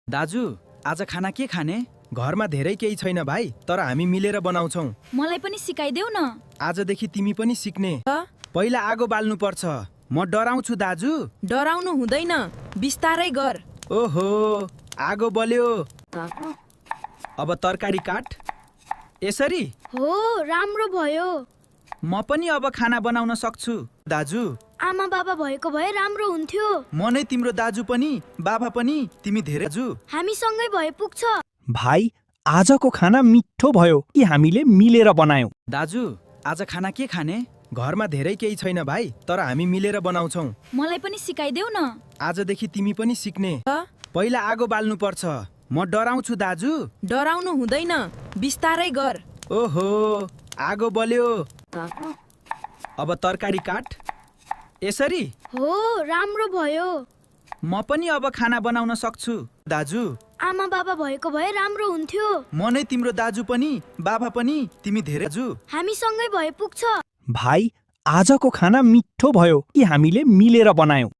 दाजु, आज खाना के खाने? घरमा धेरै केही छैन भाइ, तर हामी मिलेर बनाउँछौँ। मलाई पनि सिकाइदेऊ न। आजदेखि तिमी पनि सिक्ने। पहिला आगो बाल्नु पर्छ। म डराउँछु दाजु। डराउनु हुँदैन, बिस्तारै गर। ओहो, आगो बल्यो। अब तरकारी काट। यसरी? हो, राम्रो भयो। म पनि अब खाना बनाउन सक्छु। दाजु, आमा बाबा भएको भए राम्रो हुन्थ्यो। म नै तिम्रो दाजु पनि, बाबा पनि, तिमी धेरै दाजु। हामी सँगै भए पुग्छ। भाइ, आजको खाना मिठो भयो कि हामीले मिलेर बनायौँ। दाजु, आज खाना के खाने? घरमा धेरै केही छैन भाइ, तर हामी मिलेर बनाउँछौँ। मलाई पनि सिकाइदेऊ न। आजदेखि तिमी पनि सिक्ने। पहिला आगो बाल्नु पर्छ। म डराउँछु दाजु। डराउनु हुँदैन, बिस्तारै गर। ओहो, आगो बल्यो। अब तरकारी काट। यसरी? हो, राम्रो भयो। म पनि अब खाना बनाउन सक्छु। दाजु, आमा बाबा भएको भए राम्रो हुन्थ्यो। म नै तिम्रो दाजु पनि, बाबा पनि, तिमी धेरै दाजु। हामी सँगै भए पुग्छ। भाइ, आजको खाना मिठो भयो कि हामीले मिलेर बनायौँ।